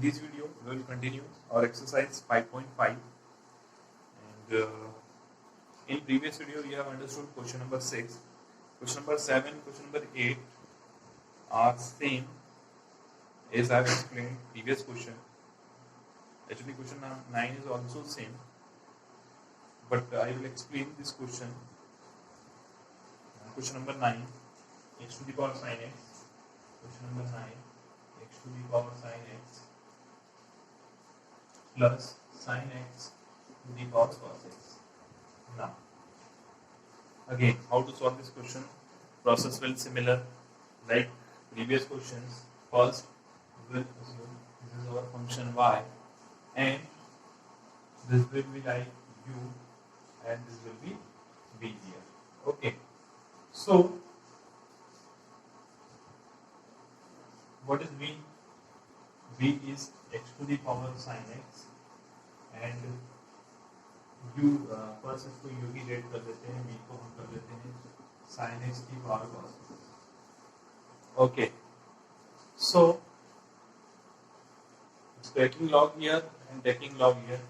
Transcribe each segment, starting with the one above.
this video, we will continue our exercise 5.5, and in previous video we have understood question number 6, question number 7, question number 8 are same as I have explained previous question. Actually question 9 is also same, but I will explain this question. Question number 9, x to the power sin x. Question number 9, x to the power sin x plus sin x to the power cos x. Now, again, how to solve this question? Process will similar like previous questions. First, we will assume this is our function y, and this will be like u, and this will be v here. Okay. So, what is v? V is x to the power sin x, and u first इसको u की rate कर देते हैं, v को हम कर देते हैं sin x की power cos x. Okay, so it's taking log here and taking log here,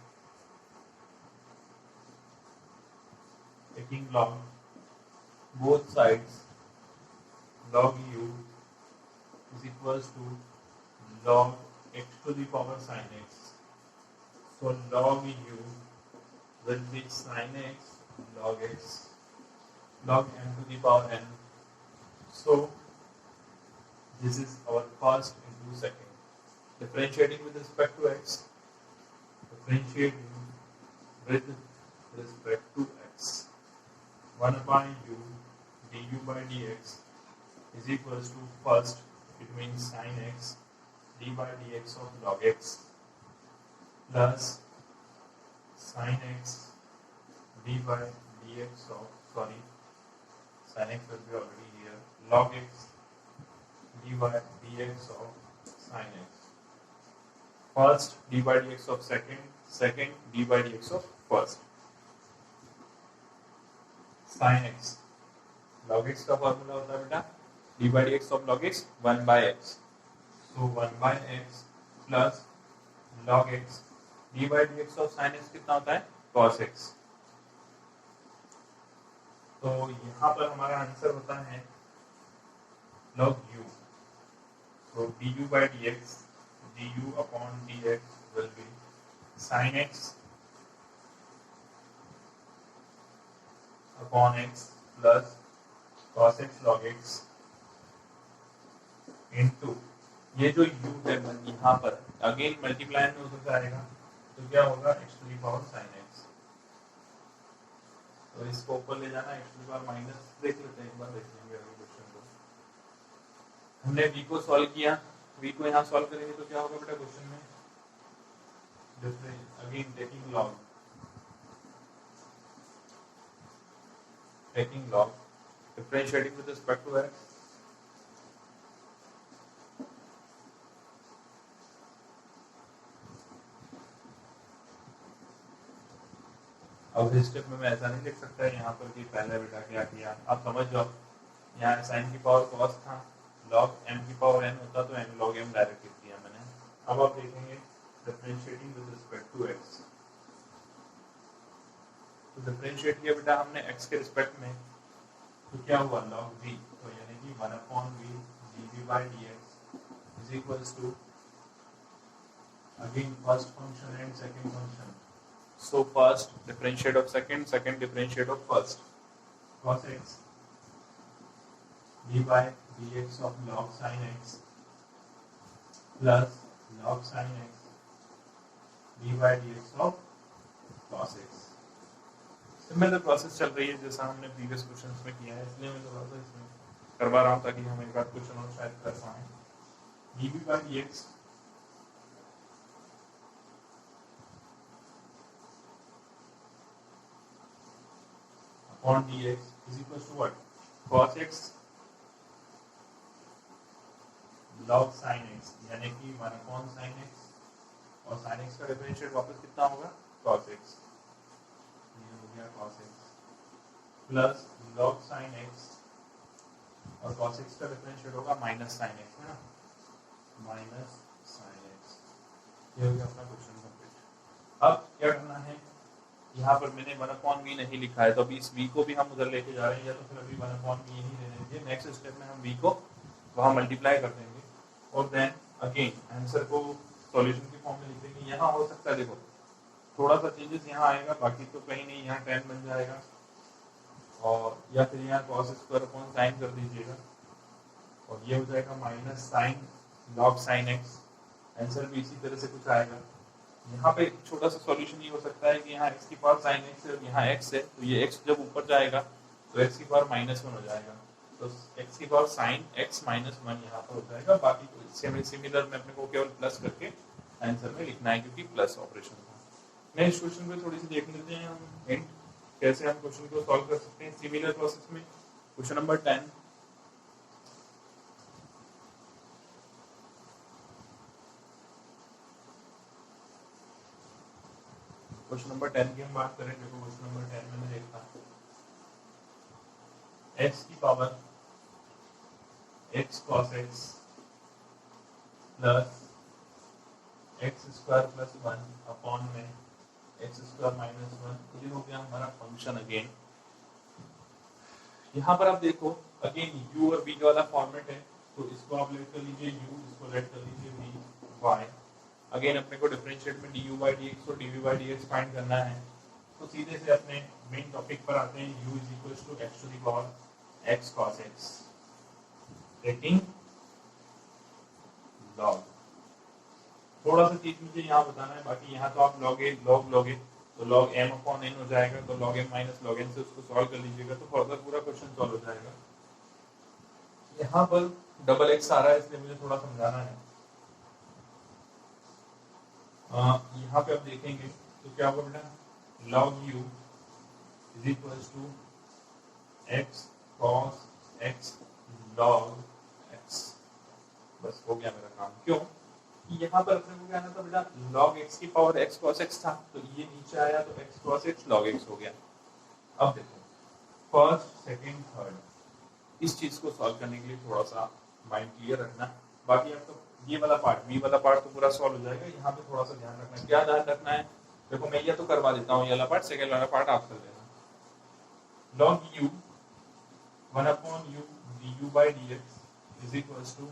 taking log both sides. Log u is equals to log x to the power sin x. So log u will be sin x log x log m to the power n. So this is our first into second. Differentiating with respect to x. Differentiating with respect to x. 1 upon u du by dx is equals to first, it means sin x d by dx of log x plus sin x d by dx of, sin x will be already here, log x d by dx of sin x. First d by dx of second, second d by dx of first. Sin x, log x का formula होता है बेटा d by dx of log x 1 by x. So 1 by x plus log x d by dx of sin x कितना होता है cos x. तो यहाँ पर हमारा आंसर होता है log u. So du by dx, du upon dx will be sin x upon x plus cos x log x into ये जो u है यहाँ पर अगेन मल्टीप्लाई में उधर जाएगा, तो क्या होगा x to the power sin x. तो इसको ऊपर ले जाना, x to the power minus, देख लेते हैं एक बार, देख लेंगे अगले क्वेश्चन को. हमने v को सॉल्व किया, v को यहाँ सॉल्व करेंगे तो क्या होगा बेटा क्वेश्चन में, again taking log, differentiating with respect to x. अब इस स्टेप में मैं ऐसा नहीं लिख सकता है यहाँ पर कि पहले बेटा क्या किया, आप समझ जाओ. यहाँ sin की पावर cos था, log m की पावर n होता तो n log m डायरेक्ट लिख दिया मैंने. अब आप देखेंगे differentiating with respect to x. तो डिफरेंशिएट किया बेटा हमने x के रिस्पेक्ट में, तो क्या हुआ log v, तो यानी कि 1 upon v dv by dx is equals to again first function and second function. So first differentiate of second, second differentiate of first. Cos x d by dx of log sin x plus log sin x d by dx of cos x. Similar process चल रही है जैसा हमने previous questions में किया है, इसलिए मैं थोड़ा सा इसमें करवा रहा हूँ ताकि हम एक बार क्वेश्चन और शायद कर पाएं. dv by dx upon dx is equals to what? Cos x log sin x, यानी कि 1 upon sin x, और sin x का डिफरेंशिएट वापस कितना होगा cos x, ये हो गया cos x plus log sin x, और cos x का डिफरेंशिएट होगा माइनस sin x, है ना, माइनस sin x ये हो गया अपना क्वेश्चन कंप्लीट। अब क्या करना है, यहाँ पर मैंने 1/v नहीं लिखा है, तो अभी इस v को भी हम उधर लेके जा रहे हैं, या तो फिर अभी 1/v ही ले लेंगे। नेक्स्ट स्टेप में हम v को वहाँ मल्टीप्लाई कर देंगे और देन अगेन आंसर को सॉल्यूशन की फॉर्म में लिख देंगे। यहाँ हो सकता है देखो थोड़ा सा चेंजेस यहाँ आएगा, बाकी तो कहीं नहीं, यहाँ 10 बन जाएगा और या फिर यहाँ cos स्क्वायर अपॉन साइन कर दीजिएगा और ये हो जाएगा minus sign log sine x. Answer भी इसी तरह से कुछ आएगा। यहाँ पे छोटा सा सॉल्यूशन ये हो सकता है कि यहाँ x की पावर साइन एक्स है और यहाँ x है, तो ये x जब ऊपर जाएगा तो x की पावर -1 हो जाएगा, तो x की पावर साइन x -1 यहाँ पर हो जाएगा। बाकी तो सिमिलर में अपने को केवल प्लस करके आंसर में लिखना है, क्योंकि प्लस ऑपरेशन था। नेक्स्ट क्वेश्चन पे थोड़ी सी देख लेते हैं हम हिंट कैसे हम क्वेश्चन को सॉल्व कर सकते हैं सिमिलर प्रोसेस में। क्वेश्चन नंबर 10, क्वेश्चन नंबर 10 की हम बात करें। देखो क्वेश्चन नंबर 10 मैंने देखा x की power x cos x plus x square plus 1 upon में x स्क्वायर -1, ये हो गया हमारा फंक्शन। अगेन यहाँ पर आप देखो अगेन u और v वाला फॉर्मेट है, तो इसको आप लेट कर लीजिए u, इसको लेट कर लीजिए v y। अगेन अपने को डिफरेंशिएट में du by dx और dv by dx फाइंड करना है, तो सीधे से अपने मेन टॉपिक पर आते हैं। u is equal to x to the power x cos x taking log। थोड़ा सा चीज मुझे यहाँ बताना है, बाकी यहाँ तो आप लोगे तो log m अपॉन n हो जाएगा, तो log m minus log n से उसको सॉल्व कर लीजिएगा तो फर्दर पूरा क्वेश्चन सॉल्व हो जाएगा। यहाँ पर डबल x आ रहा है, इसलिए मुझे थोड़ा समझाना है। यहाँ पे आप देखेंगे तो क्या होगा बेटा, log u is equal to x cos x log x। बस हो गया मेरा काम। क्यों, यहाँ पर अपने को क्या आना था बेटा, log x की पावर x cos x था, तो ये नीचे आया तो x cos x log x हो गया। अब देखो फर्स्ट सेकंड थर्ड इस चीज को सॉल्व करने के लिए थोड़ा सा माइंड क्लियर रखना, बाकी आपको ये वाला पार्ट v वाला पार्ट तो पूरा सॉल्व हो जाएगा। यहाँ पे थोड़ा सा ध्यान रखना है। क्या ध्यान रखना है, देखो मैं ये तो करवा देता हूँ, ये वाला पार्ट, सेकंड वाला पार्ट आप कर लेना। log u 1/u du by dx is equal to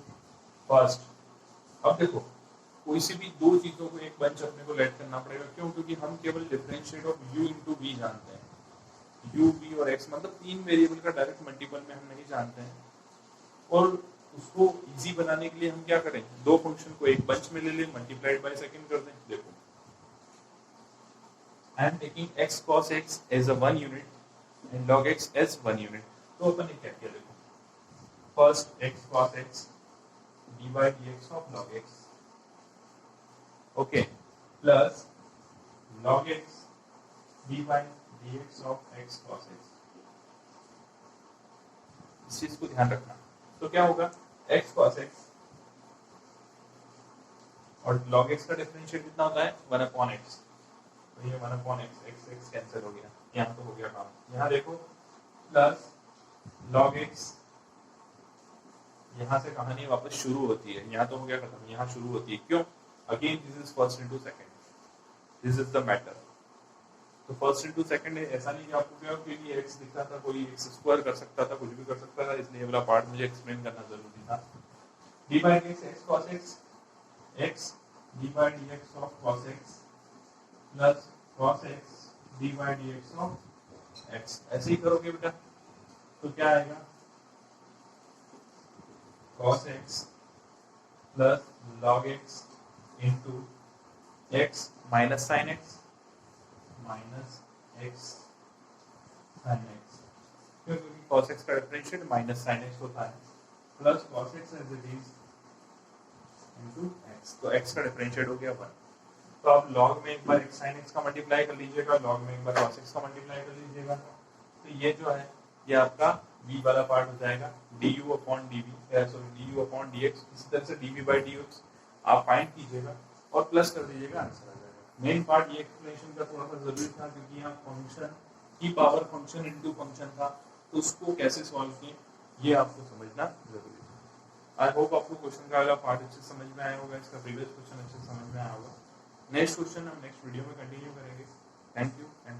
first. अब देखो कोई सी भी दो चीजों को एक बंच अपने को लेट करना पड़ेगा। क्यों, क्योंकि हम केवल differentiate of u into v जानते हैं। u v और x मतलब तीन वेरिएबल का डायरेक्ट मल्टीपल में हम नहीं जानते हैं, और उसको इजी बनाने के लिए हम क्या करें, दो फंक्शन को एक बंच में ले लें, मल्टीप्लाइड बाय सेकंड कर दें। देखो I am taking x cos x as a 1 unit and log x as 1 unit. तो अपन ने क्या किया, देखो first x cos x dy dx of log x, okay, plus log x dy dx of x cos x। इस चीज को ध्यान रखना। तो क्या होगा, x cos x और log x का डिफरेंशिएट कितना होता है 1/x, तो ये 1/x x कैंसिल हो गया, यहाँ तो हो गया काम। यहाँ देखो प्लस log x, यहाँ से कहानी वापस शुरू होती है, यहाँ तो हो गया खत्म, यहाँ शुरू होती है। क्यों, again this is first into second, this is the matter. तो फर्स्ट इनटू सेकंड है, ऐसा नहीं कि आपको क्या क्योंकि x दिखा था, कोई x स्क्वायर कर सकता था, कुछ भी कर सकता था, इसलिए वाला पार्ट मुझे एक्सप्लेन करना जरूरी था। d by dx x cos x, x d by dx of cos x plus cos x d by dx of x। ऐसे ही करोगे बेटा तो क्या आएगा, cos x plus log x into x minus sin x minus x sin x। क्योंकि cos x का differentiate minus sin x होता है, plus cos x as it is into x, तो x का डिफरेंशिएट हो गया 1। तो आप log में एक बार x sin x का मल्टीप्लाई कर लीजिएगा, log में एक बार cos x का मल्टीप्लाई कर लीजिएगा, तो ये जो है ये आपका v वाला पार्ट हो जाएगा du upon dv, sorry du upon dx। इसी तरह से dv by dx आप फाइंड कीजिएगा और प्लस कर दीजिएगा, आंसर आ जाएगा। मेन पार्ट ये एक्सप्लेनेशन का थोड़ा सा जरूरी था, क्योंकि यहाँ फंक्शन की पावर फंक्शन इनटू फंक्शन था, तो उसको कैसे सॉल्व किए ये आपको समझना जरूरी था। आई होप आपको क्वेश्चन का अगला पार्ट अच्छे समझ में आया होगा, इसका प्रीवियस क्वेश्चन अच्छे समझ में आया होगा। नेक्स्ट क्वेश्चन हम नेक्स्ट वीडियो में कंटिन्यू करेंगे। Thank you and